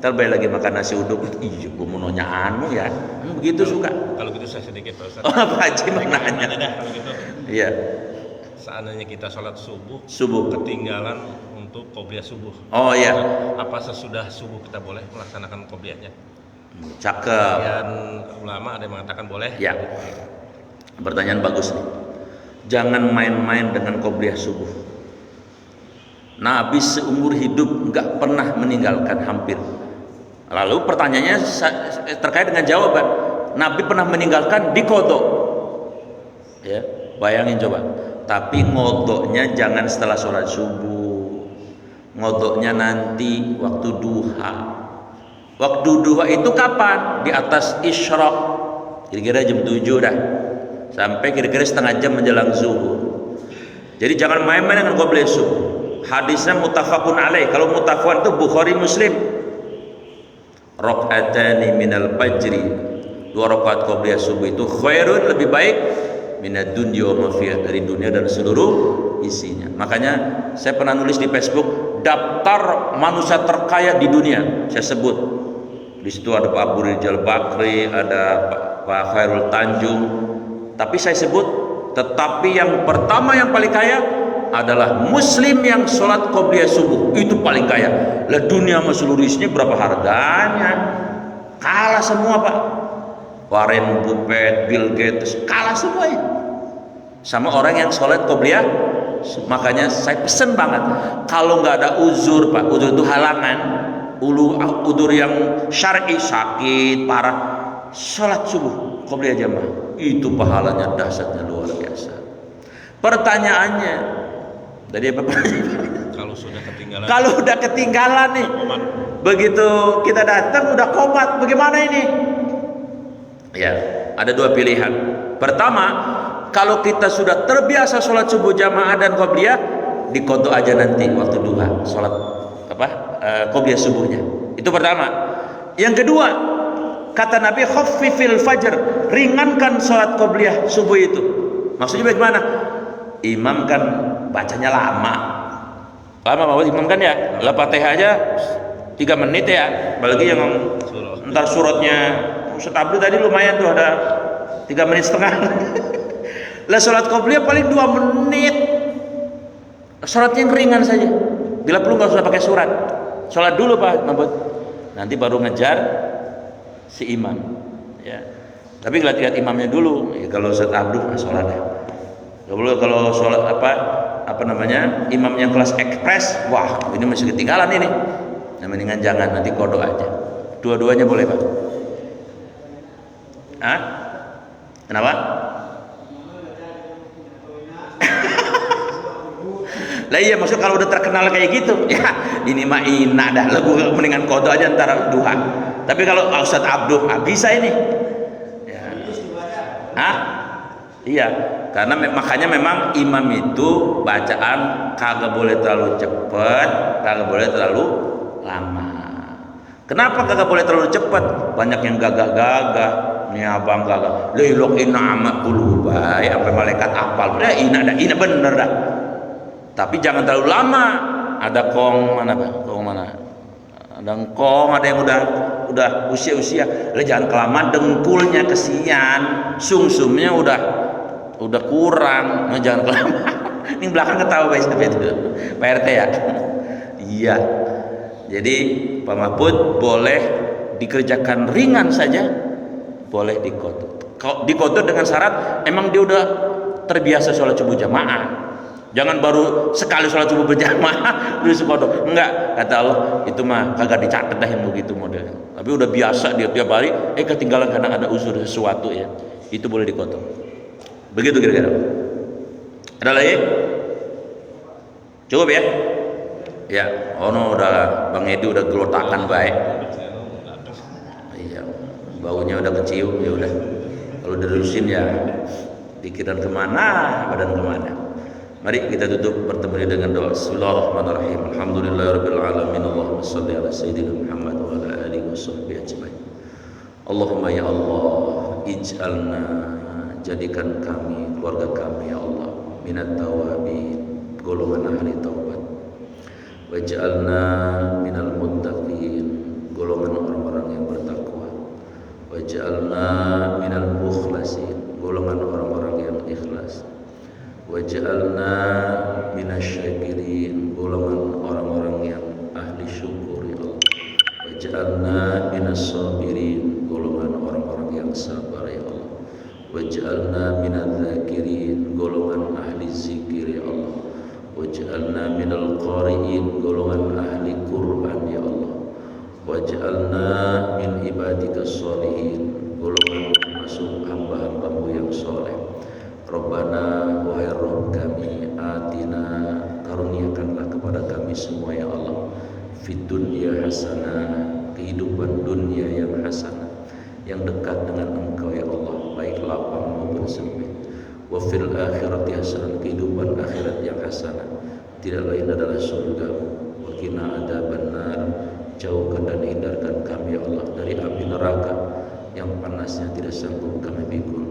Ntar balik lagi makan nasi uduk. Iya, gue mau nanya ya. Begitu suka. Kalau gitu saya sedikit Pak Ustaz. Oh, Pak Haji mau nanya. Dah kalau gitu. Iya. Seandainya kita sholat subuh ketinggalan untuk qobliyah subuh. Oh iya. Apa sesudah subuh kita boleh melaksanakan qobliyahnya? Cakep. Sebagian ulama ada yang mengatakan boleh. Ya. Pertanyaan bagus nih. Jangan main-main dengan qobliyah subuh. Nabi seumur hidup nggak pernah meninggalkan, hampir. Lalu pertanyaannya terkait dengan jawaban. Nabi pernah meninggalkan di qadha. Ya, bayangin coba. Tapi ngodoknya jangan setelah sholat subuh. Ngodoknya nanti waktu duha. Waktu duha itu kapan? Di atas isyraq. Kira-kira jam 7 dah. Sampai kira-kira setengah jam menjelang zuhur. Jadi jangan main-main dengan qobliyah subuh. Hadisnya muttafaqun alaih. Kalau muttafaqun itu Bukhari Muslim. Rakaatani minal fajri. 2 rakaat qobliyah subuh itu khairun, lebih baik minad dunya wa ma fiha, dari dunia dan seluruh isinya. Makanya saya pernah nulis di Facebook daftar manusia terkaya di dunia. Saya sebut. Di situ ada Pak Abu Rizal Bakri, ada Pak Khairul Tanjung. Tapi saya sebut, tetapi yang pertama yang paling kaya adalah muslim yang sholat qobliyah subuh. Itu paling kaya. Lah dunia sama seluruh isinya berapa harganya? Kalah semua Pak. Warren Buffett, Bill Gates, kalah semuanya sama orang yang sholat qobliyah. Makanya saya pesen banget, kalau nggak ada uzur Pak, uzur itu halangan, uzur yang syar'i, sakit parah, sholat subuh qobliyah jamaah, itu pahalanya dahsyatnya luar biasa. Pertanyaannya tadi apa? Kalau kalau sudah ketinggalan. Kalau udah ketinggalan nih, Komat. begitu kita datang udah komat, bagaimana ini? Ya, ada dua pilihan. Pertama, kalau kita sudah terbiasa sholat subuh jamaah dan qobliyah, dikodok aja nanti waktu duha, sholat qobliyah subuhnya. Itu pertama. Yang kedua, kata Nabi, khaffifil fajr, ringankan sholat qobliyah subuh itu. Maksudnya bagaimana? Imam kan bacanya lama Pak imam kan ya, Al-Fatihah aja 3 menit ya, apalagi yang ntar suratnya Ustaz Abdul tadi lumayan tuh, ada 3 menit setengah. Lah sholat qobliyah paling 2 menit, sholatnya yang ringan saja, bila perlu nggak usah pakai surat, sholat dulu Pak Mabut, nanti baru ngejar si imam ya. Tapi lihat imamnya dulu ya, kalau Ustaz Abdul sholat ya. Kalau sholat apa namanya, imam yang kelas ekspres, wah ini masih ketinggalan ini. Nah, mendingan jangan, nanti kodok aja. Dua-duanya boleh Pak. Hah? Kenapa? Lah iya, maksud kalau udah terkenal kayak gitu, ya ini mah ina dah, lagu mendingan kodok aja antara duha. Tapi kalau Ustaz Abdul bisa ini. Ya. Hah? Iya, karena makanya memang imam itu bacaan kagak boleh terlalu cepat, kagak boleh terlalu lama. Kenapa kagak boleh terlalu cepat? Banyak yang gagah-gagah. Nih abang gagah. Lilok ina amat qulubai, sampai malaikat apal. Udah ina bener dah. Tapi jangan terlalu lama. Ada kong mana Pak? Kong mana? Ada kong, ada yang udah usia-usia. Lah jangan kelamaan, dengkulnya kesian, sumsumnya udah kurang, jangan kelamaan. Ini belakang ketawa Pak itu Pak RT ya. Iya. Jadi Pak Mahfud boleh dikerjakan ringan saja, boleh dikodok. Dikodok dengan syarat emang dia udah terbiasa sholat subuh jamaah. Jangan baru sekali sholat subuh berjamaah terus kodok. Enggak, kata Allah, itu mah kagak dicatat dah yang begitu modelnya. Tapi udah biasa dia tiap hari, ketinggalan karena ada uzur sesuatu ya. Itu boleh dikodok. Begitu kira-kira. Ada lagi? Cukup ya? Ya, no, udah Bang Edi udah gelotakan baik. Iya, baunya udah kecium ya udah. Kalau dirusin ya pikiran kemana, badan kemana. Mari kita tutup bertemu dengan doa. Bismillahirrahmanirrahim. Alhamdulillahirabbil alamin. Allahumma shalli ala sayyidina Muhammad wa ala alihi washabbihi ajmain. Allahumma ya Allah, ij'alna, jadikan kami, keluarga kami ya Allah, minat tawabin, golongan ahli taubat. Waj'alna minal muttaqin, golongan orang-orang yang bertakwa. Waj'alna minal mukhlasin, golongan orang-orang yang ikhlas. Waj'alna minasyakirin, golongan orang-orang yang ahli syukur ya Allah. Waj'alna minas sabirin, golongan orang-orang yang sabar ya Allah. Waj'alna minadz-dzakirin, golongan ahli zikir ya Allah. Waj'alna minal qari'in, golongan ahli Quran ya Allah. Waj'alna min ibadikas sholihin, golongan masuk hamba-hambamu yang soleh. Rabbana, wahai Rabb kami, atina, karuniakanlah kepada kami semua ya Allah, fid dunya hasanah, kehidupan dunia yang hasanah, yang dekat dengan Engkau ya Allah, baik lapang maupun sempit. Wa fil akhirati hasanah, kehidupan akhirat yang hasanah, tidak lain adalah surga. Wa qina adzabannar, jauhkan dan hindarkan kami ya Allah dari api neraka yang panasnya tidak sanggup kami pikul.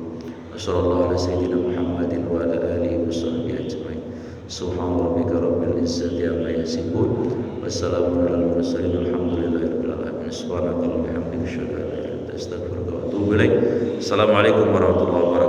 Wassallallahu ala sayyidina Muhammadin wa ala alihi washabbihi ajmain. Subhana rabbika rabbil izzati amma yasifun, wassalamun alal mursalin, walhamdulillahirabbil alamin. Subhanaka wa bihamdika asyhadu an la ilaha illa anta astaghfiruka wa atubu ilaik. Assalamualaikum warahmatullahi wabarakatuh.